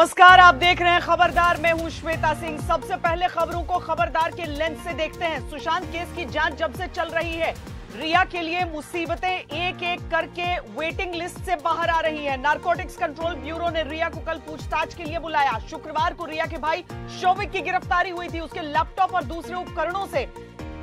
नमस्कार, आप देख रहे हैं खबरदार। मैं हूं श्वेता सिंह। सबसे पहले खबरों को खबरदार के लेंस से देखते हैं। सुशांत केस की जांच जब से चल रही है, रिया के लिए मुसीबतें एक एक करके वेटिंग लिस्ट से बाहर आ रही हैं। नारकोटिक्स कंट्रोल ब्यूरो ने रिया को कल पूछताछ के लिए बुलाया। शुक्रवार को रिया के भाई शोविक की गिरफ्तारी हुई थी। उसके लैपटॉप और दूसरे उपकरणों से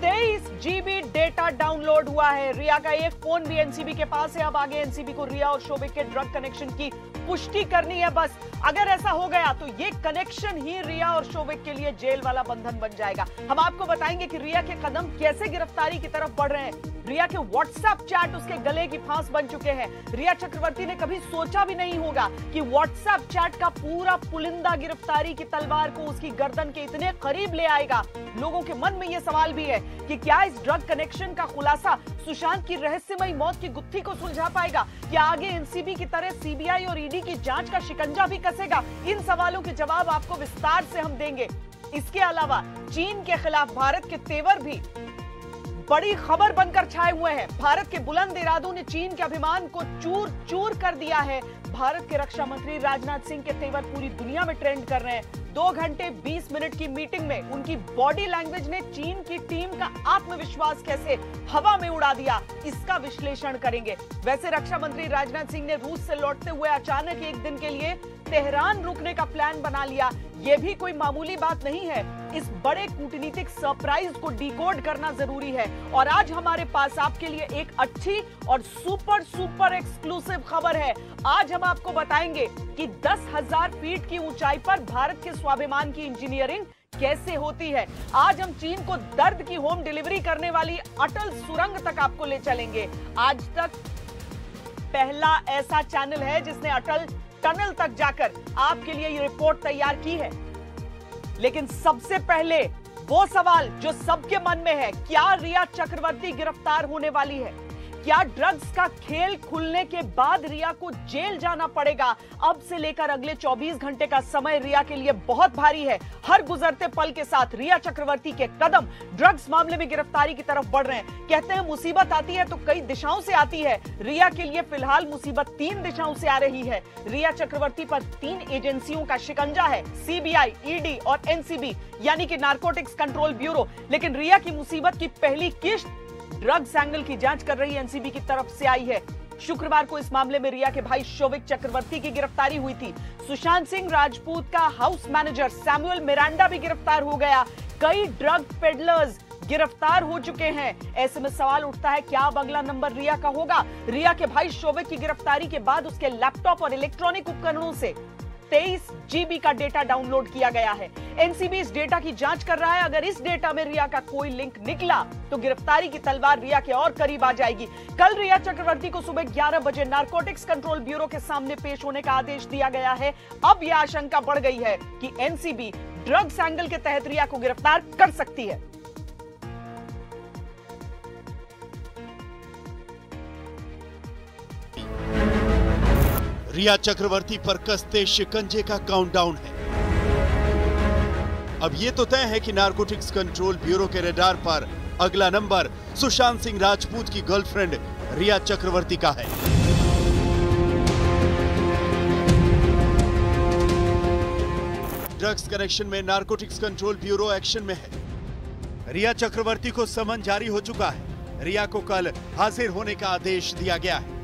23 GB डेटा डाउनलोड हुआ है। रिया का एक फोन भी एनसीबी के पास है। अब आगे एनसीबी को रिया और शोविक के ड्रग कनेक्शन की पुष्टि करनी है। बस अगर ऐसा हो गया तो ये कनेक्शन ही रिया और शोविक के लिए जेल वाला बंधन बन जाएगा। हम आपको बताएंगे कि रिया के कदम कैसे गिरफ्तारी की तरफ बढ़ रहे हैं। रिया के व्हाट्सएप चैट उसके गले की फांस बन चुके हैं। रिया चक्रवर्ती ने कभी सोचा भी नहीं होगा कि व्हाट्सएप चैट का पूरा पुलिंदा गिरफ्तारी की तलवार को उसकी गर्दन के इतने करीब ले आएगा। लोगों के मन में यह सवाल भी है कि क्या इस ड्रग कनेक्शन का खुलासा सुशांत की रहस्यमयी मौत की गुत्थी को सुलझा पाएगा? क्या आगे एनसीबी की तरह सीबीआई और ईडी की जांच का शिकंजा भी कसेगा? इन सवालों के जवाब आपको विस्तार से हम देंगे। इसके अलावा चीन के खिलाफ भारत के तेवर भी बड़ी खबर बनकर छाए हुए हैं। भारत के बुलंद इरादों ने चीन के अभिमान को चूर चूर कर दिया है। भारत के रक्षा मंत्री राजनाथ सिंह के तेवर पूरी दुनिया में ट्रेंड कर रहे हैं। 2 घंटे 20 मिनट की मीटिंग में उनकी बॉडी लैंग्वेज ने चीन की टीम का आत्मविश्वास कैसे हवा में उड़ा दिया, इसका विश्लेषण करेंगे। वैसे रक्षा मंत्री राजनाथ सिंह ने रूस से लौटते हुए अचानक एक दिन के लिए तेहरान रुकने का प्लान बना लिया। यह भी कोई मामूली बात नहीं है। इस बड़े कूटनीतिक सरप्राइज को डिकोड करना जरूरी है। और आज हमारे पास आपके लिए एक अच्छी और सुपर सुपर एक्सक्लूसिव खबर है। आज हम आपको बताएंगे कि 10,000 फीट की ऊंचाई पर भारत के स्वाभिमान की इंजीनियरिंग कैसे होती है। आज हम चीन को दर्द की होम डिलीवरी करने वाली अटल सुरंग तक आपको ले चलेंगे। आज तक पहला ऐसा चैनल है जिसने अटल टनल तक जाकर आपके लिए ये रिपोर्ट तैयार की है। लेकिन सबसे पहले वो सवाल जो सबके मन में है, क्या रिया चक्रवर्ती गिरफ्तार होने वाली है? क्या ड्रग्स का खेल खुलने के बाद रिया को जेल जाना पड़ेगा? अब से लेकर अगले 24 घंटे का समय रिया के लिए बहुत भारी है। हर गुजरते पल के साथ रिया चक्रवर्ती के कदम ड्रग्स मामले में गिरफ्तारी की तरफ बढ़ रहे हैं। कहते हैं मुसीबत आती है तो कई दिशाओं से आती है। रिया के लिए फिलहाल मुसीबत 3 दिशाओं से आ रही है। रिया चक्रवर्ती पर 3 एजेंसियों का शिकंजा है, सीबीआई, ईडी और एनसीबी, यानी कि नारकोटिक्स कंट्रोल ब्यूरो। लेकिन रिया की मुसीबत की पहली किश्त ड्रग्स एंगल की जांच कर रही एनसीबी की तरफ से आई है। शुक्रवार को इस मामले में रिया के भाई शोविक चक्रवर्ती की गिरफ्तारी हुई थी। सुशांत सिंह राजपूत का हाउस मैनेजर सैमुअल मिरांडा भी गिरफ्तार हो गया। कई ड्रग पेडलर्स गिरफ्तार हो चुके हैं। ऐसे में सवाल उठता है, क्या अब अगला नंबर रिया का होगा? रिया के भाई शोविक की गिरफ्तारी के बाद उसके लैपटॉप और इलेक्ट्रॉनिक उपकरणों से 23 GB का डेटा डाउनलोड किया गया है। एनसीबी इस डेटा की जांच कर रहा है। अगर इस डेटा में रिया का कोई लिंक निकला तो गिरफ्तारी की तलवार रिया के और करीब आ जाएगी। कल रिया चक्रवर्ती को सुबह 11 बजे नारकोटिक्स कंट्रोल ब्यूरो के सामने पेश होने का आदेश दिया गया है। अब यह आशंका बढ़ गई है कि एनसीबी ड्रग्स एंगल के तहत रिया को गिरफ्तार कर सकती है। रिया चक्रवर्ती पर कसते शिकंजे का काउंटडाउन है। अब यह तो तय है कि नारकोटिक्स कंट्रोल ब्यूरो के रडार पर अगला नंबर सुशांत सिंह राजपूत की गर्लफ्रेंड रिया चक्रवर्ती का है। ड्रग्स कनेक्शन में नारकोटिक्स कंट्रोल ब्यूरो एक्शन में है। रिया चक्रवर्ती को समन जारी हो चुका है। रिया को कल हाजिर होने का आदेश दिया गया है।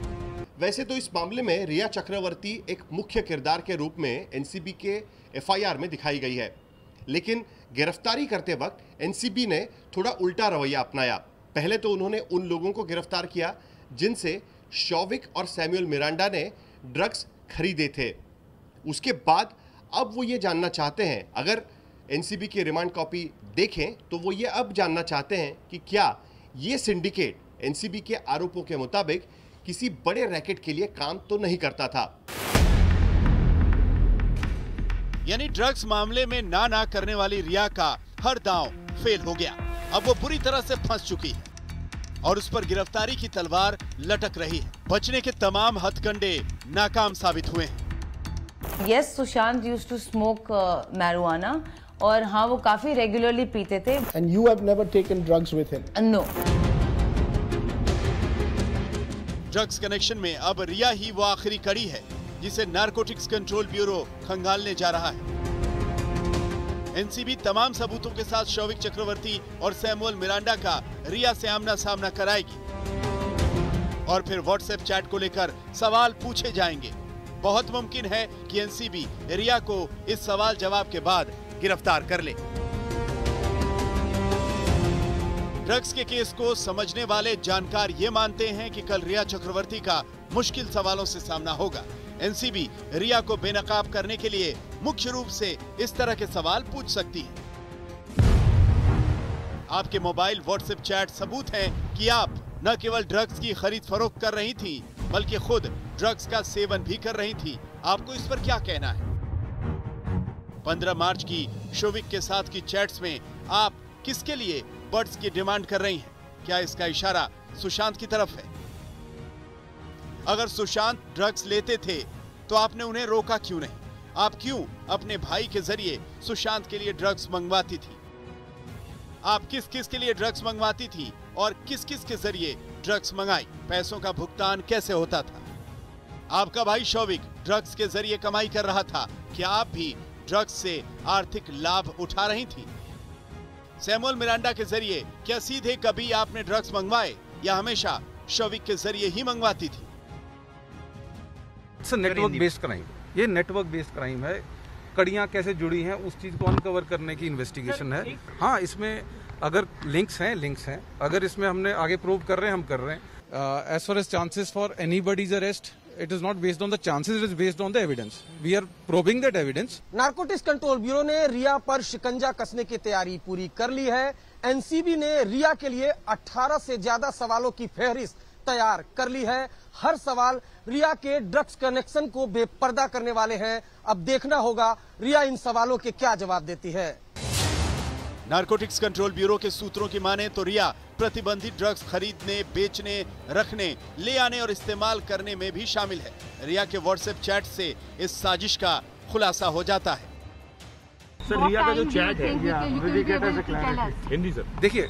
वैसे तो इस मामले में रिया चक्रवर्ती एक मुख्य किरदार के रूप में एनसीबी के एफआईआर में दिखाई गई है, लेकिन गिरफ्तारी करते वक्त एनसीबी ने थोड़ा उल्टा रवैया अपनाया। पहले तो उन्होंने उन लोगों को गिरफ्तार किया जिनसे शोविक और सैमुअल मिरांडा ने ड्रग्स खरीदे थे। उसके बाद अब वो ये जानना चाहते हैं, अगर एनसीबी की रिमांड कॉपी देखें तो वो ये अब जानना चाहते हैं कि क्या ये सिंडिकेट एनसीबी के आरोपों के मुताबिक किसी बड़े रैकेट के लिए काम तो नहीं करता था। यानी ड्रग्स मामले में ना करने वाली रिया का हर दांव फेल हो गया। अब वो बुरी तरह से फंस चुकी है और उस पर गिरफ्तारी की तलवार लटक रही है। बचने के तमाम हथकंडे नाकाम साबित हुए हैं। Yes, Sushant used to smoke marijuana और हाँ वो काफी रेगुलरली पीते थे। And you have never taken drugs with him? No. Drugs connection में अब रिया ही वो आखिरी कड़ी है जिसे नारकोटिक्स कंट्रोल ब्यूरो खंगालने जा रहा है। एनसीबी तमाम सबूतों के साथ शौविक चक्रवर्ती और सैमुअल मिरांडा का रिया से आमना सामना कराएगी और फिर व्हाट्सएप चैट को लेकर सवाल पूछे जाएंगे। बहुत मुमकिन है कि एनसीबी रिया को इस सवाल जवाब के बाद गिरफ्तार कर ले। ड्रग्स के केस को समझने वाले जानकार ये मानते हैं कि कल रिया चक्रवर्ती का मुश्किल सवालों से सामना होगा। एनसीबी रिया को बेनकाब करने के लिए मुख्य रूप से इस तरह के सवाल पूछ सकती है। आपके मोबाइल व्हाट्सएप चैट सबूत हैं कि आप न केवल ड्रग्स की खरीद फरोख्त कर रही थी, बल्कि खुद ड्रग्स का सेवन भी कर रही थी। आपको इस पर क्या कहना है? 15 मार्च की शौविक के साथ की चैट्स में आप किसके लिए बर्ड्स की डिमांड कर रही हैं? क्या इसका इशारा सुशांत की तरफ है? अगर सुशांत ड्रग्स लेते थे तो आपने उन्हें रोका क्यों नहीं? आप क्यों अपने भाई के जरिए सुशांत के लिए ड्रग्स मंगवाती थी? आप किस किस के लिए ड्रग्स मंगवाती थी और किस किस के जरिए ड्रग्स मंगाई? पैसों का भुगतान कैसे होता था? आपका भाई शौविक ड्रग्स के जरिए कमाई कर रहा था, क्या आप भी ड्रग्स से आर्थिक लाभ उठा रही थी? सैमुअल मिरांडा के जरिए क्या सीधे कभी आपने ड्रग्स मंगवाए या हमेशा शौविक के जरिए ही मंगवाती थी? नेटवर्क बेस्ड क्राइम, ये नेटवर्क बेस्ड क्राइम है। कड़ियां कैसे जुड़ी हैं उस चीज को अनकवर करने की इन्वेस्टिगेशन है। हाँ, इसमें अगर लिंक्स हैं, अगर इसमें हमने आगे प्रूव कर रहे हैं, हम कर रहे हैं। As far as chances for anybody's arrest, it is not based on the chances, it is based on the evidence. We are probing that evidence. Narcotics control bureau ने रिया पर शिकंजा कसने की तैयारी पूरी कर ली है। एनसीबी ने रिया के लिए 18 से ज्यादा सवालों की फहरिस्त तैयार कर ली है। हर सवाल रिया के ड्रग्स कनेक्शन को बेपर्दा करने वाले हैं। अब देखना होगा रिया इन सवालों के क्या जवाब देती है। नारकोटिक्स कंट्रोल ब्यूरो के सूत्रों की माने तो रिया प्रतिबंधित ड्रग्स खरीदने, बेचने, रखने, ले आने और इस्तेमाल करने में भी शामिल है। रिया के व्हाट्सएप चैट से इस साजिश का खुलासा हो जाता है। सर, रिया का जो चैट है, हिंदी सर, देखिए,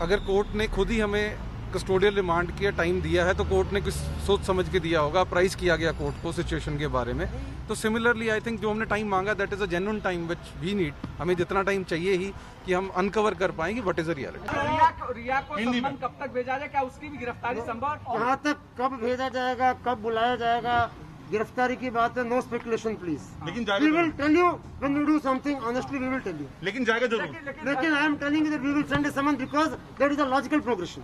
अगर कोर्ट ने खुद ही हमें कस्टोडियल रिमांड किया, टाइम दिया है, तो कोर्ट ने कुछ सोच समझ के दिया होगा, प्राइस किया गया कोर्ट को सिचुएशन के बारे में। तो सिमिलरली आई थिंक जो हमने टाइम मांगा that is a genuine time which we need. हमें जितना टाइम चाहिए ही कि हम अनकवर कर पाएंगे व्हाट इज द रियलिटी। रिया को सम्मन कब तक भेजा जाए? क्या उसकी भी गिरफ्तारी संभव? कहाँ तक कब भेजा जाएगा, कब बुलाया जाएगा, गिरफ्तारी की बात है। No speculation please. लेकिन we will tell you when we do something, honestly we will tell you. लेकिन जाएगा जरूर। लेकिन I am telling you that we will send a summon because that is a logical progression.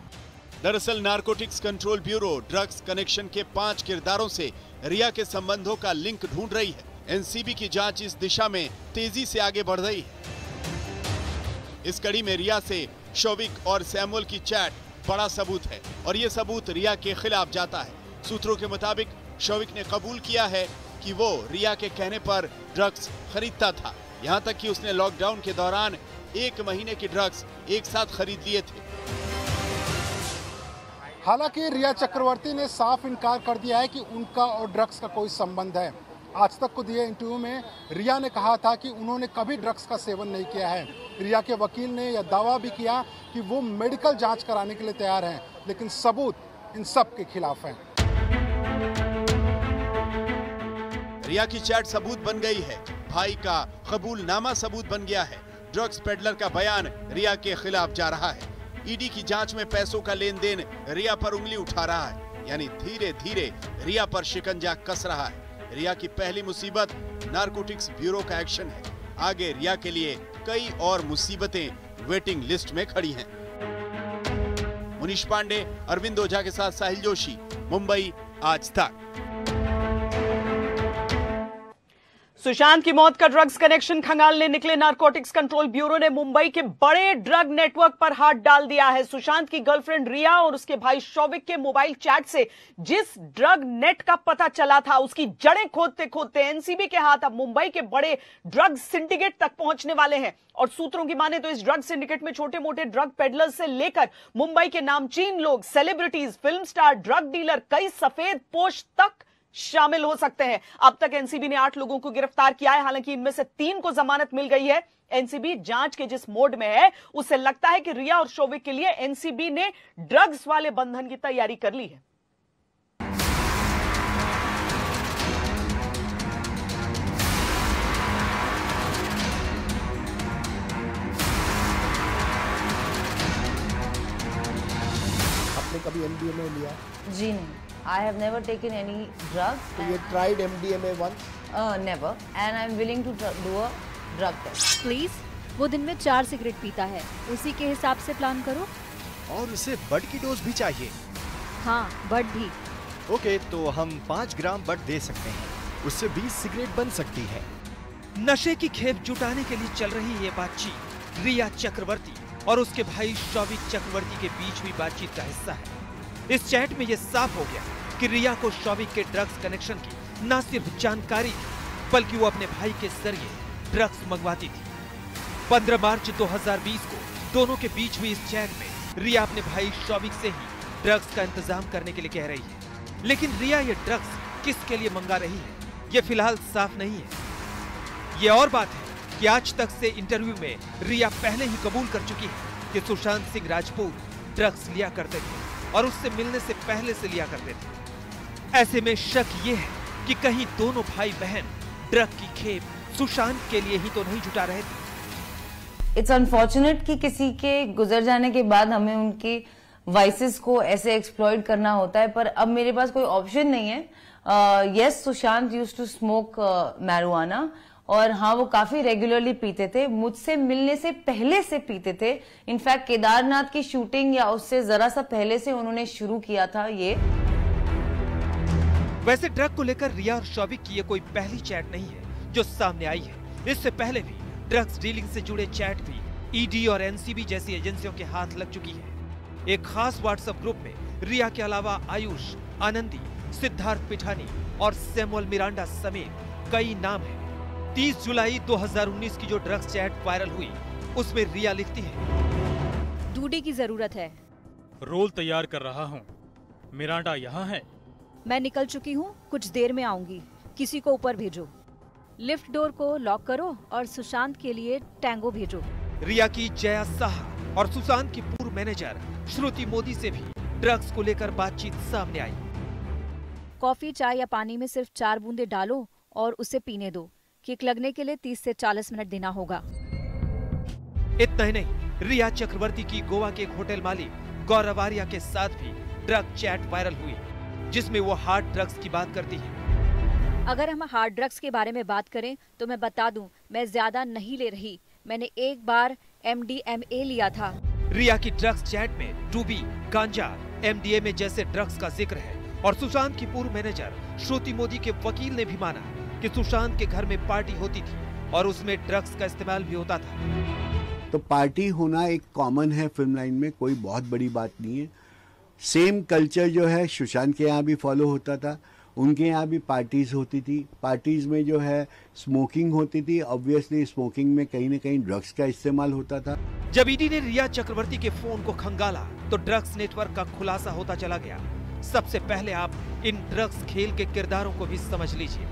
दरअसल narcotics control bureau drugs connection के 5 किरदारों से रिया के संबंधों का लिंक ढूंढ रही है। एनसीबी की जांच इस दिशा में तेजी से आगे बढ़ रही है। इस कड़ी में रिया से शौविक और सैमुअल की चैट बड़ा सबूत है और ये सबूत रिया के खिलाफ जाता है। सूत्रों के मुताबिक शौविक ने कबूल किया है कि वो रिया के कहने पर ड्रग्स खरीदता था। यहाँ तक कि उसने लॉकडाउन के दौरान 1 महीने की ड्रग्स एक साथ खरीद लिए थे। हालांकि रिया चक्रवर्ती ने साफ इनकार कर दिया है कि उनका और ड्रग्स का कोई संबंध है। आज तक को दिए इंटरव्यू में रिया ने कहा था कि उन्होंने कभी ड्रग्स का सेवन नहीं किया है। रिया के वकील ने यह दावा भी किया कि वो मेडिकल जांच कराने के लिए तैयार हैं, लेकिन सबूत इन सब के खिलाफ है। रिया की चैट सबूत बन गई है, भाई का कबूलनामा सबूत बन गया है, ड्रग्स पेडलर का बयान रिया के खिलाफ जा रहा है। ईडी की जांच में पैसों का लेन देन रिया पर उंगली उठा रहा है, यानी धीरे धीरे रिया पर शिकंजा कस रहा है। रिया की पहली मुसीबत नारकोटिक्स ब्यूरो का एक्शन है। आगे रिया के लिए कई और मुसीबतें वेटिंग लिस्ट में खड़ी हैं। मुनीश पांडे, अरविंद ओझा के साथ साहिल जोशी, मुंबई, आज तक। सुशांत की मौत का ड्रग्स कनेक्शन खंगालने निकले नारकोटिक्स कंट्रोल ब्यूरो ने मुंबई के बड़े ड्रग नेटवर्क पर हाथ डाल दिया है। सुशांत की गर्लफ्रेंड रिया और उसके भाई शौविक के मोबाइल चैट से जिस ड्रग नेट का पता चला था, उसकी जड़ें खोदते खोदते एनसीबी के हाथ अब मुंबई के बड़े ड्रग सिंडिकेट तक पहुंचने वाले हैं। और सूत्रों की माने तो इस ड्रग सिंडिकेट में छोटे मोटे ड्रग पेडलर्स से लेकर मुंबई के नामचीन लोग, celebrities, film star, drug dealer, कई सफेद पोश तक शामिल हो सकते हैं। अब तक एनसीबी ने 8 लोगों को गिरफ्तार किया है, हालांकि इनमें से 3 को जमानत मिल गई है। एनसीबी जांच के जिस मोड में है, उससे लगता है कि रिया और शौविक के लिए एनसीबी ने ड्रग्स वाले बंधन की तैयारी कर ली है। कभी MDMA लिया? जी नहीं, I have never taken any drugs. So you tried MDMA once? Never, and I'm willing to do a drug test. Please, वो दिन में 4 सिगरेट पीता है, उसी के हिसाब से प्लान करो। और उसे बड की डोज भी चाहिए? हाँ, बड भी। ओके, तो हम 5 ग्राम बड दे सकते हैं, उससे 20 सिगरेट बन सकती है। नशे की खेप जुटाने के लिए चल रही ये बातचीत रिया चक्रवर्ती और उसके भाई शौविक चक्रवर्ती के बीच हुई बातचीत का हिस्सा है। इस चैट में ये साफ हो गया कि रिया को शौविक के ड्रग्स कनेक्शन की न सिर्फ जानकारी थी, बल्कि वो अपने भाई के जरिए ड्रग्स मंगवाती थी। 15 मार्च 2020 को दोनों के बीच हुई इस चैट में रिया अपने भाई शौविक से ही ड्रग्स का इंतजाम करने के लिए कह रही है, लेकिन रिया ये ड्रग्स किसके लिए मंगा रही है, ये फिलहाल साफ नहीं है। ये और बात है कि आज तक से इंटरव्यू में रिया पहले ही कबूल कर चुकी है कि सुशांत सिंह राजपूत ड्रग्स लिया करते थे और उससे मिलने से पहले से लिया करते थे। ऐसे में शक ये है कि कहीं दोनों भाई बहन ड्रग की खेप सुशांत के लिए ही तो नहीं जुटा रहे थे। इट्स अनफॉर्चुनेट कि किसी के गुजर जाने के बाद हमें उनकी वाइसेस को ऐसे एक्सप्लॉइट करना होता है, पर अब मेरे पास कोई ऑप्शन नहीं है। Yes, Sushant used to smoke marijuana, और हाँ, वो काफी रेगुलरली पीते थे, मुझसे मिलने से पहले से पीते थे। इनफैक्ट केदारनाथ की शूटिंग या उससे जरा सा पहले से उन्होंने शुरू किया था ये। वैसे ड्रग को लेकर रिया और शौविक की ये कोई पहली चैट नहीं है जो सामने आई है। इससे पहले भी ड्रग्स डीलिंग से जुड़े चैट भी ईडी और एनसीबी जैसी एजेंसियों के हाथ लग चुकी है। एक खास व्हाट्सएप ग्रुप में रिया के अलावा आयुष, आनंदी, सिद्धार्थ पिठानी और सैमुअल मिरांडा समेत कई नाम हैं। 30 जुलाई 2019 की जो ड्रग्स चैट वायरल हुई, उसमें रिया लिखती है, डूडी की जरूरत है। रोल तैयार कर रहा हूँ। मिरांडा यहाँ है। मैं निकल चुकी हूँ, कुछ देर में आऊंगी। किसी को ऊपर भेजो। लिफ्ट डोर को लॉक करो और सुशांत के लिए टैंगो भेजो। रिया की जया साहा और सुशांत की पूर्व मैनेजर श्रुति मोदी से भी ड्रग्स को लेकर बातचीत सामने आई। कॉफी, चाय या पानी में सिर्फ 4 बूंदे डालो और उसे पीने दो। किक लगने के लिए 30 से 40 मिनट देना होगा। इतना ही नहीं, रिया चक्रवर्ती की गोवा के एक होटल मालिक गौरव आर्या के साथ भी ड्रग चैट वायरल हुई, जिसमें वो हार्ड ड्रग्स की बात करती है। अगर हम हार्ड ड्रग्स के बारे में बात करें तो मैं बता दूं, मैं ज्यादा नहीं ले रही। मैंने एक बार MDMA लिया था। रिया की ड्रग्स चैट में डूबी, गांजा, MDMA जैसे ड्रग्स का जिक्र है और सुशांत की पूर्व मैनेजर श्रुति मोदी के वकील ने भी माना कि सुशांत के घर में पार्टी होती थी और उसमें ड्रग्स का इस्तेमाल भी होता था। तो पार्टी होना एक कॉमन है फिल्म लाइन में, कोई बहुत बड़ी बात नहीं है। सेम कल्चर जो है सुशांत के यहाँ भी फॉलो होता था, उनके यहाँ भी पार्टीज होती थी। पार्टीज में जो है स्मोकिंग होती थी, ऑब्वियसली स्मोकिंग में कहीं न कहीं ड्रग्स का इस्तेमाल होता था। जब ईडी ने रिया चक्रवर्ती के फोन को खंगाला तो ड्रग्स नेटवर्क का खुलासा होता चला गया। सबसे पहले आप इन ड्रग्स खेल के किरदारों को भी समझ लीजिए।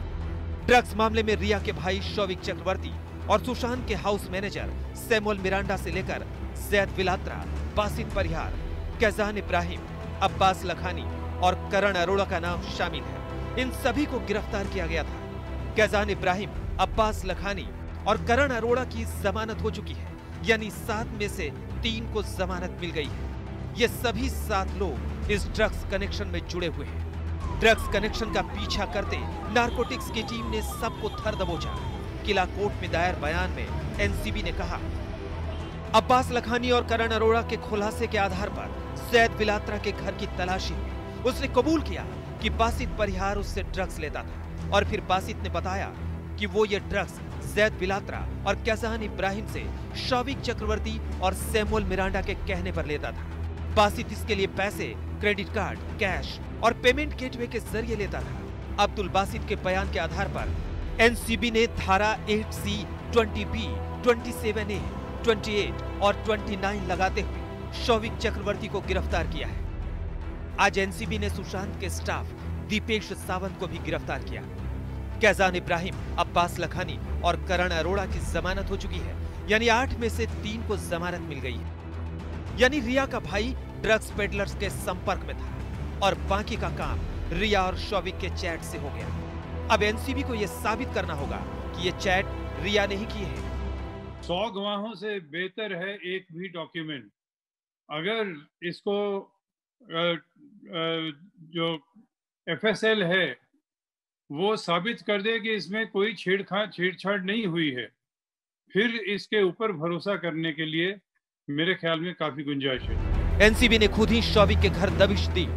ड्रग्स मामले में रिया के भाई शौविक चक्रवर्ती और सुशांत के हाउस मैनेजर सैमुअल मिरांडा से लेकर जैद विलात्रा, बासित परिहार, कैजान इब्राहिम, अब्बास लखानी और करण अरोड़ा का नाम शामिल है। इन सभी को गिरफ्तार किया गया था। कैजान इब्राहिम, अब्बास लखानी और करण अरोड़ा की जमानत हो चुकी है, यानी 7 में से 3 को जमानत मिल गई है। ये सभी 7 लोग इस ड्रग्स कनेक्शन में जुड़े हुए हैं। ड्रग्स कनेक्शन का पीछा करते नारकोटिक्स की टीम ने सबको थर दबोचा। किला कोर्ट में दायर बयान में एनसीबी ने कहा, अब्बास लखानी और करण अरोड़ा के खुलासे के आधार पर जैद विलात्रा के घर की तलाशी में उसने कबूल किया कि बासित परिहार उससे ड्रग्स लेता था और फिर बासित ने बताया कि वो ये ड्रग्स जैद विलात्रा और कैजान इब्राहिम से शौविक चक्रवर्ती और सैमुअल मिरांडा के कहने पर लेता था। बासित इसके लिए पैसे, क्रेडिट कार्ड, कैश और पेमेंट गेटवे के जरिए लेता था। अब्दुल बासित के बयान के आधार पर एनसीबी ने धारा 8C, 20B, 27A, 28 और 29 लगाते हुए शौविक चक्रवर्ती को गिरफ्तार किया है। आज एनसीबी ने सुशांत के स्टाफ दीपेश सावंत को भी गिरफ्तार किया। कैजान इब्राहिम, अब्बास लखानी और करण अरोड़ा की जमानत हो चुकी है, यानी 8 में से 3 को जमानत मिल गई है। यानी रिया का भाई ड्रग्स पेडलर्स के संपर्क में था और बाकी का काम रिया और शौविक के चैट से हो गया। अब एनसीबी को यह साबित करना होगा कि ये चैट रिया ने ही की है। 100 गवाहों से बेहतर है एक भी डॉक्यूमेंट। अगर इसको जो FSL है वो साबित कर दे कि इसमें कोई छेड़छाड़ नहीं हुई है, फिर इसके ऊपर भरोसा करने के लिए मेरे ख्याल में काफी गुंजाइश है। एनसीबी ने खुद ही शौविक के घर दबिश दी।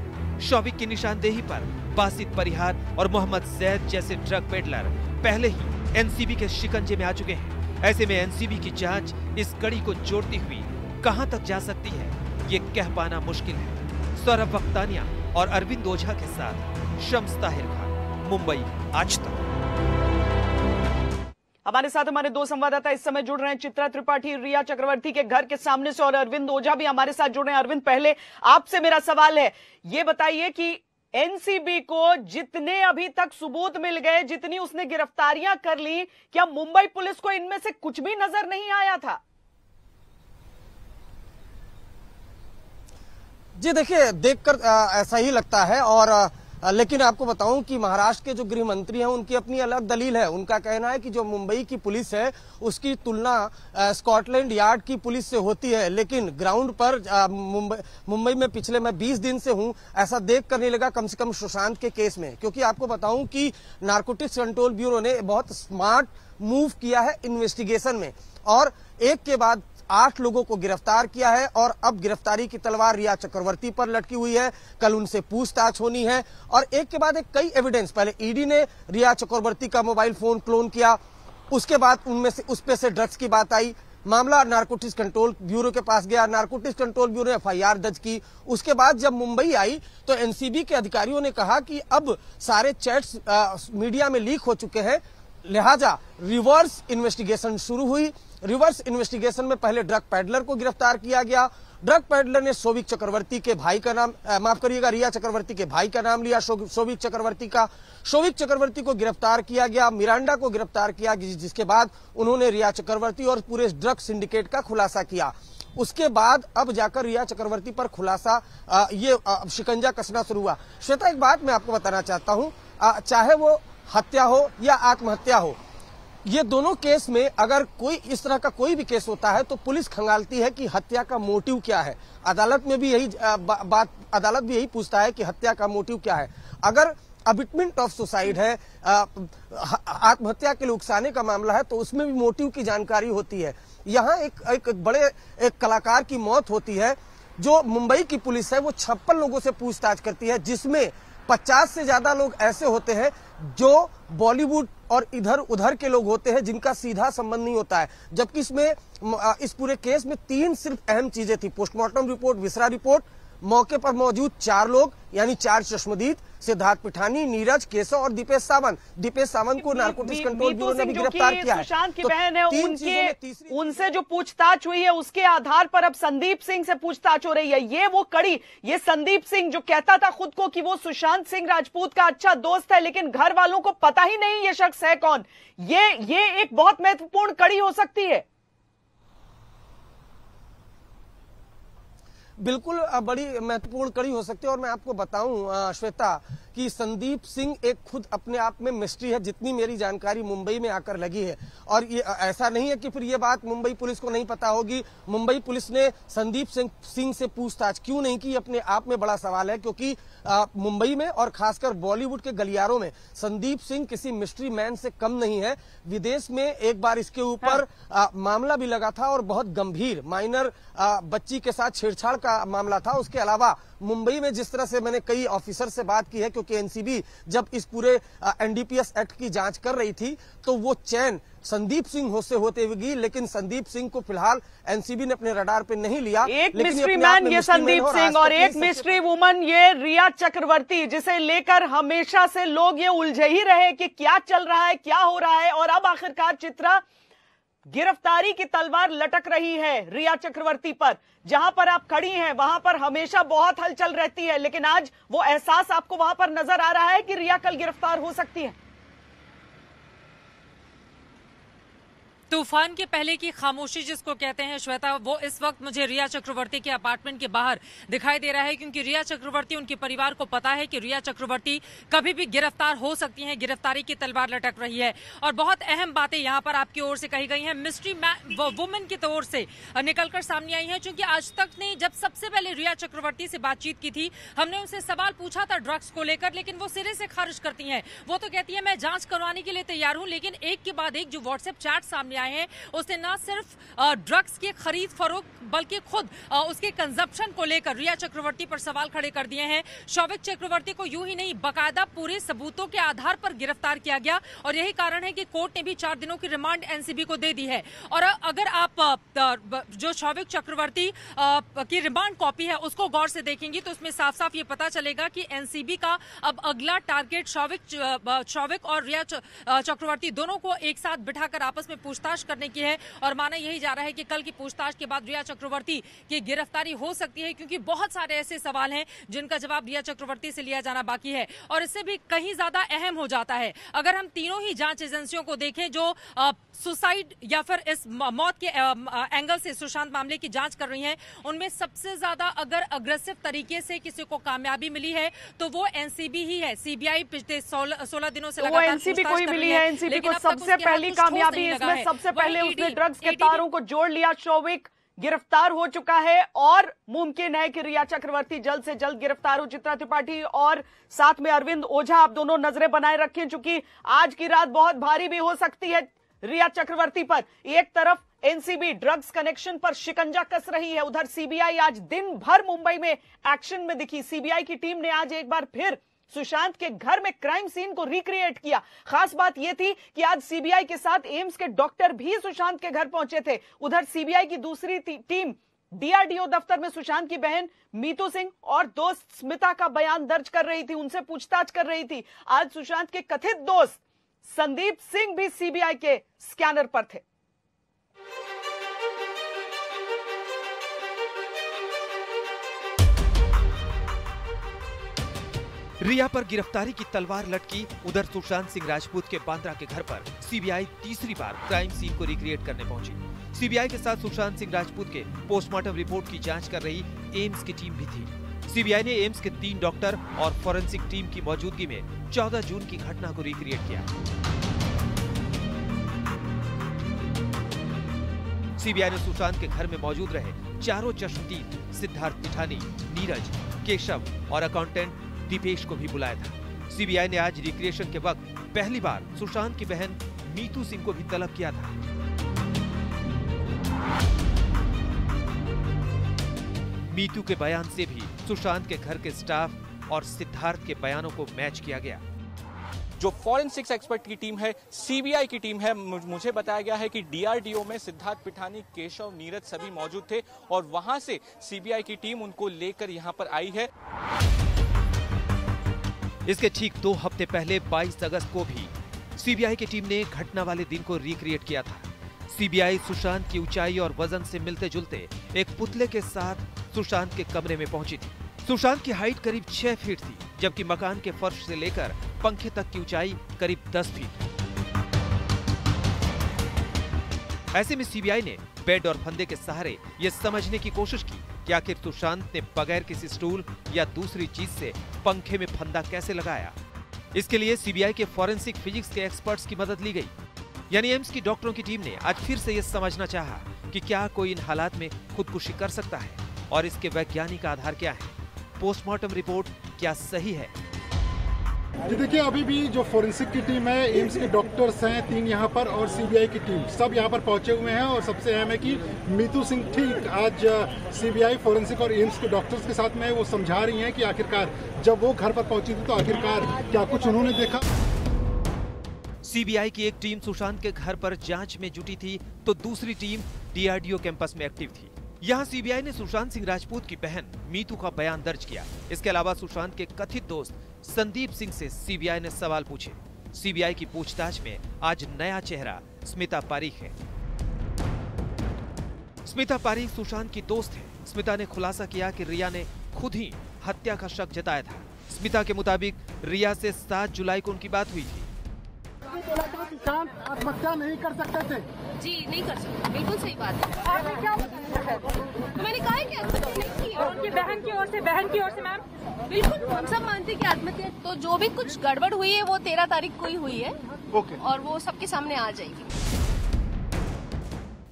शौविक की निशानदेही पर बासित परिहार और मोहम्मद जैद जैसे ड्रग पेडलर पहले ही एनसीबी के शिकंजे में आ चुके हैं। ऐसे में एनसीबी की जांच इस कड़ी को जोड़ती हुई कहां तक जा सकती है, ये कह पाना मुश्किल है। सौरभ वक्तानिया और अरविंद ओझा के साथ शम्स ताहिर खान, मुंबई आज तक। हमारे साथ हमारे दो संवाददाता इस समय जुड़ रहे हैं, चित्रा त्रिपाठी रिया चक्रवर्ती के घर के सामने से और अरविंद ओझा भी हमारे साथ जुड़ रहे हैं। अरविंद, पहले आपसे मेरा सवाल है, ये बताइए कि एनसीबी को जितने अभी तक सबूत मिल गए, जितनी उसने गिरफ्तारियां कर ली, क्या मुंबई पुलिस को इनमें से कुछ भी नजर नहीं आया था? जी देखिए, देखकर ऐसा ही लगता है। और लेकिन आपको बताऊं कि महाराष्ट्र के जो गृह मंत्री हैं उनकी अपनी अलग दलील है। उनका कहना है कि जो मुंबई की पुलिस है उसकी तुलना स्कॉटलैंड यार्ड की पुलिस से होती है, लेकिन ग्राउंड पर मुंबई में पिछले मैं 20 दिन से हूं, ऐसा देख कर नहीं लगा, कम से कम सुशांत के केस में। क्योंकि आपको बताऊं कि नारकोटिक्स कंट्रोल ब्यूरो ने बहुत स्मार्ट मूव किया है इन्वेस्टिगेशन में और एक के बाद 8 लोगों को गिरफ्तार किया है और अब गिरफ्तारी की तलवार रिया चक्रवर्ती पर लटकी हुई है। कल उनसे पूछताछ होनी है और एक के बाद एक कई एविडेंस, पहले ईडी ने रिया चक्रवर्ती का मोबाइल फोन क्लोन किया, उसके बाद उनमें से उस पे से ड्रग्स की बात आई, मामला नारकोटिक्स कंट्रोल ब्यूरो के पास गया, नारकोटिक्स कंट्रोल ब्यूरो ने FIR दर्ज की। उसके बाद जब मुंबई आई तो एनसीबी के अधिकारियों ने कहा कि अब सारे चैट्स मीडिया में लीक हो चुके हैं, लिहाजा रिवर्स इन्वेस्टिगेशन शुरू हुई। रिवर्स इन्वेस्टिगेशन में पहले ड्रग पैडलर को गिरफ्तार किया गया। ड्रग पैडलर ने शौविक चक्रवर्ती के भाई का नाम, माफ करिएगा, रिया चक्रवर्ती के भाई का नाम लिया, शौविक चक्रवर्ती का। शौविक चक्रवर्ती को गिरफ्तार किया गया, मिरांडा को गिरफ्तार किया, जिसके बाद उन्होंने रिया चक्रवर्ती और पूरे ड्रग सिंडिकेट का खुलासा किया। उसके बाद अब जाकर रिया चक्रवर्ती पर खुलासा ये शिकंजा कसना शुरू हुआ। श्वेता, एक बात मैं आपको बताना चाहता हूं, चाहे वो हत्या हो या आत्महत्या हो, ये दोनों केस में अगर कोई इस तरह का कोई भी केस होता है तो पुलिस खंगालती है कि हत्या का मोटिव क्या है। अदालत में भी यही अदालत भी यही पूछता है कि हत्या का मोटिव क्या है। अगर अबिटमेंट ऑफ सुसाइड है, आत्महत्या के लिए उकसाने का मामला है, तो उसमें भी मोटिव की जानकारी होती है। यहाँ एक कलाकार की मौत होती है, जो मुंबई की पुलिस है वो 56 लोगों से पूछताछ करती है, जिसमें 50 से ज्यादा लोग ऐसे होते हैं जो बॉलीवुड और इधर उधर के लोग होते हैं, जिनका सीधा संबंध नहीं होता है। जबकि इस पूरे केस में 3 सिर्फ अहम चीजें थी: पोस्टमार्टम रिपोर्ट, विसरा रिपोर्ट, मौके पर मौजूद 4 लोग यानी 4 चश्मदीद, सिद्धार्थ पिठानी, नीरज, केशव और दीपेश सावंत को नारकोटिक्स कंट्रोल ब्यूरो ने भी गिरफ्तार किया है। सुशांत की बहन है, उनसे जो पूछताछ हुई है उसके आधार पर अब संदीप सिंह से पूछताछ हो रही है। ये वो कड़ी, ये संदीप सिंह जो कहता था खुद को कि वो सुशांत सिंह राजपूत का अच्छा दोस्त है, लेकिन घर वालों को पता ही नहीं ये शख्स है कौन। ये एक बहुत महत्वपूर्ण कड़ी हो सकती है। बिल्कुल बड़ी महत्वपूर्ण कड़ी हो सकती है। और मैं आपको बताऊं श्वेता कि संदीप सिंह एक खुद अपने आप में मिस्ट्री है, जितनी मेरी जानकारी मुंबई में आकर लगी है। और ये ऐसा नहीं है कि फिर ये बात मुंबई पुलिस को नहीं पता होगी। मुंबई पुलिस ने संदीप सिंह से पूछताछ क्यों नहीं की, अपने आप में बड़ा सवाल है, क्योंकि मुंबई में और खासकर बॉलीवुड के गलियारों में संदीप सिंह किसी मिस्ट्री मैन से कम नहीं है। विदेश में एक बार इसके ऊपर मामला भी लगा था और बहुत गंभीर माइनर बच्ची के साथ छेड़छाड़ का मामला था। उसके अलावा मुंबई में जिस तरह से मैंने कई ऑफिसर से बात की है, क्योंकि एनसीबी जब इस पूरे एनडीपीएस एक्ट की जांच कर रही थी तो वो चैन संदीप सिंह से होते हुए गई, लेकिन संदीप सिंह को फिलहाल एनसीबी ने अपने रडार पे नहीं लिया। एक मिस्ट्री मैन ये संदीप सिंह और एक मिस्ट्री वुमन ये रिया चक्रवर्ती, जिसे लेकर हमेशा से लोग ये उलझे ही रहे कि क्या चल रहा है, क्या हो रहा है। और अब आखिरकार चित्रा, गिरफ्तारी की तलवार लटक रही है रिया चक्रवर्ती पर। जहां पर आप खड़ी हैं वहां पर हमेशा बहुत हलचल रहती है, लेकिन आज वो एहसास आपको वहां पर नजर आ रहा है कि रिया कल गिरफ्तार हो सकती है। तूफान के पहले की खामोशी जिसको कहते हैं श्वेता, वो इस वक्त मुझे रिया चक्रवर्ती के अपार्टमेंट के बाहर दिखाई दे रहा है, क्योंकि रिया चक्रवर्ती, उनके परिवार को पता है कि रिया चक्रवर्ती कभी भी गिरफ्तार हो सकती हैं, गिरफ्तारी की तलवार लटक रही है। और बहुत अहम बातें यहाँ पर आपकी ओर से कही गई हैं, मिस्ट्री वुमेन की तौर से निकलकर सामने आई है। क्योंकि आज तक ने जब सबसे पहले रिया चक्रवर्ती से बातचीत की थी, हमने उनसे सवाल पूछा था ड्रग्स को लेकर, लेकिन वो सिरे से खारिज करती हैं। वो तो कहती है मैं जांच करवाने के लिए तैयार हूं, लेकिन एक के बाद एक जो व्हाट्सएप चैट सामने आए हैं, उसने न सिर्फ ड्रग्स के खरीद फरोख्त बल्कि खुद उसके कंजप्शन को लेकर रिया चक्रवर्ती पर सवाल खड़े कर दिए हैं। शौविक चक्रवर्ती को यूं ही नहीं, बाकायदा पूरे सबूतों के आधार पर गिरफ्तार किया गया, और यही कारण है कि कोर्ट ने भी 4 दिनों की रिमांड एनसीबी को दे दी है। और अगर आप जो शौविक चक्रवर्ती की रिमांड कॉपी है उसको गौर से देखेंगी तो उसमें साफ साफ ये पता चलेगा कि एनसीबी का अब अगला टारगेट शौविक और रिया चक्रवर्ती दोनों को एक साथ बिठाकर आपस में पूछताछ करने की है। और माना यही जा रहा है कि कल की पूछताछ के बाद रिया चक्रवर्ती की गिरफ्तारी हो सकती है, क्योंकि बहुत सारे ऐसे सवाल हैं जिनका जवाब रिया चक्रवर्ती से लिया जाना बाकी है। और इससे भी कहीं ज्यादा अहम हो जाता है, अगर हम तीनों ही जांच एजेंसियों को देखें जो सुसाइड या फिर इस मौत के एंगल से सुशांत मामले की जांच कर रही हैं, उनमें सबसे ज्यादा अगर अग्रेसिव तरीके से किसी को कामयाबी मिली है तो वो एनसीबी ही है। सीबीआई पिछले 16 दिनों से लगातार एनसीबी को ही मिली है। एनसीबी को सबसे पहली कामयाबी इसमें, सबसे पहले उसने ड्रग्स के तारों को जोड़ लिया। शौविक गिरफ्तार हो चुका है और मुमकिन है कि रिया चक्रवर्ती जल्द से जल्द गिरफ्तार हो। चित्रा त्रिपाठी और साथ में अरविंद ओझा, आप दोनों नजरें बनाए रखें, क्योंकि आज की रात बहुत भारी भी हो सकती है रिया चक्रवर्ती पर। एक तरफ एनसीबी ड्रग्स कनेक्शन पर शिकंजा कस रही है, उधर सीबीआई आज दिन भर मुंबई में एक्शन में दिखी। सीबीआई की टीम ने आज एक बार फिर सुशांत के घर में क्राइम सीन को रिक्रिएट किया। खास बात यह थी कि आज सीबीआई के साथ एम्स के डॉक्टर भी सुशांत के घर पहुंचे थे। उधर सीबीआई की दूसरी टीम डीआरडीओ दफ्तर में सुशांत की बहन मीतू सिंह और दोस्त स्मिता का बयान दर्ज कर रही थी, उनसे पूछताछ कर रही थी। आज सुशांत के कथित दोस्त संदीप सिंह भी सीबीआई के स्कैनर पर थे। रिया पर गिरफ्तारी की तलवार लटकी। उधर सुशांत सिंह राजपूत के बांद्रा के घर पर सीबीआई तीसरी बार क्राइम सीन को रिक्रिएट करने पहुंची। सीबीआई के साथ सुशांत सिंह राजपूत के पोस्टमार्टम रिपोर्ट की जांच कर रही एम्स की टीम भी थी। सीबीआई ने एम्स के 3 डॉक्टर और फॉरेंसिक टीम की मौजूदगी में 14 जून की घटना को रिक्रिएट किया। सीबीआई ने सुशांत के घर में मौजूद रहे चारों चश्मदीद सिद्धार्थ पिठानी, नीरज, केशव और अकाउंटेंट दीपेश को भी बुलाया था। सीबीआई ने आज रिक्रिएशन के वक्त पहली बार सुशांत की बहन मीतू सिंह को भी तलब किया था। मीतू के बयान से भी सुशांत के घर के स्टाफ और सिद्धार्थ के बयानों को मैच किया गया। जो फॉरेंसिक्स एक्सपर्ट की टीम है, सीबीआई की टीम है, मुझे बताया गया है कि डीआरडीओ में सिद्धार्थ पिठानी, केशव, नीरज सभी मौजूद थे और वहां से सीबीआई की टीम उनको लेकर यहां पर आई है। इसके ठीक 2 हफ्ते पहले 22 अगस्त को भी सीबीआई की टीम ने घटना वाले दिन को रिक्रिएट किया था। सीबीआई सुशांत की ऊंचाई और वजन से मिलते जुलते एक पुतले के साथ सुशांत के कमरे में पहुंची थी। सुशांत की हाइट करीब 6 फीट थी, जबकि मकान के फर्श से लेकर पंखे तक की ऊंचाई करीब 10 फीट। ऐसे में सीबीआई ने बेड और फंदे के सहारे ये समझने की कोशिश की कि आखिर सुशांत ने बगैर किसी स्टूल या दूसरी चीज से पंखे में फंदा कैसे लगाया। इसके लिए सीबीआई के फॉरेंसिक फिजिक्स के एक्सपर्ट्स की मदद ली गई। यानी एम्स की डॉक्टरों की टीम ने आज फिर से ये समझना चाहा कि क्या कोई इन हालात में खुदकुशी कर सकता है और इसके वैज्ञानिक आधार क्या है, पोस्टमार्टम रिपोर्ट क्या सही है। जी देखिए, अभी भी जो फोरेंसिक की टीम है, एम्स के डॉक्टर्स हैं 3 यहाँ पर और सीबीआई की टीम सब यहाँ पर पहुंचे हुए हैं। और सबसे अहम है कि मीतू सिंह ठीक आज सीबीआई, फोरेंसिक और एम्स के डॉक्टर्स के साथ में वो समझा रही हैं कि आखिरकार जब वो घर पर पहुंची थी तो आखिरकार क्या कुछ उन्होंने देखा। सीबीआई की एक टीम सुशांत के घर पर जांच में जुटी थी तो दूसरी टीम डीआरडीओ कैंपस में एक्टिव थी। यहाँ सीबीआई ने सुशांत सिंह राजपूत की बहन मीतू का बयान दर्ज किया। इसके अलावा सुशांत के कथित दोस्त संदीप सिंह से सीबीआई ने सवाल पूछे। सीबीआई की पूछताछ में आज नया चेहरा स्मिता पारीक है। स्मिता पारीक सुशांत की दोस्त है। स्मिता ने खुलासा किया कि रिया ने खुद ही हत्या का शक जताया था। स्मिता के मुताबिक रिया से 7 जुलाई को उनकी बात हुई थी। सुशांत आत्महत्या नहीं कर सकते थे, जी नहीं कर सकते, बिल्कुल सही बात है। आपने क्या तो मैंने कहा है कि आत्महत्या नहीं की और उनकी बहन की ओर से मैम बिल्कुल हम सब मानते हैं कि आत्महत्या, तो जो भी कुछ गड़बड़ हुई है वो 13 तारीख को ही हुई है। ओके। और वो सबके सामने आ जाएगी।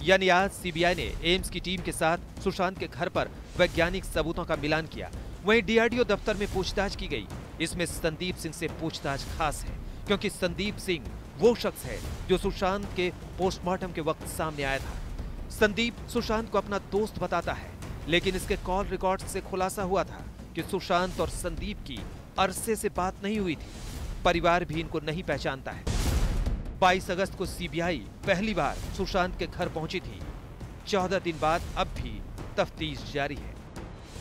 यानी आज सीबीआई ने एम्स की टीम के साथ सुशांत के घर पर वैज्ञानिक सबूतों का मिलान किया। वहीं डीआरडीओ दफ्तर में पूछताछ की गई। इसमें संदीप सिंह से पूछताछ खास है, क्योंकि संदीप सिंह वो शख्स है जो सुशांत के पोस्टमार्टम के वक्त सामने आया था। संदीप सुशांत को अपना दोस्त बताता है, लेकिन इसके कॉल रिकॉर्ड से खुलासा हुआ था कि सुशांत और संदीप की अरसे से बात नहीं हुई थी। परिवार भी इनको नहीं पहचानता है। 22 अगस्त को सीबीआई पहली बार सुशांत के घर पहुंची थी। 14 दिन बाद अब भी तफ्तीश जारी है।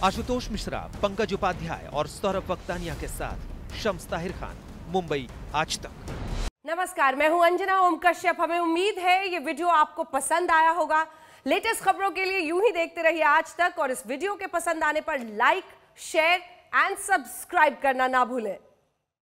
आशुतोष मिश्रा, पंकज उपाध्याय और सौरभ वक्तानिया के साथ शम्स ताहिर खान, मुंबई आज तक। नमस्कार, मैं हूं अंजना ओम कश्यप। हमें उम्मीद है ये वीडियो आपको पसंद आया होगा। लेटेस्ट खबरों के लिए यूं ही देखते रहिए आज तक, और इस वीडियो के पसंद आने पर लाइक, शेयर एंड सब्सक्राइब करना ना भूलें।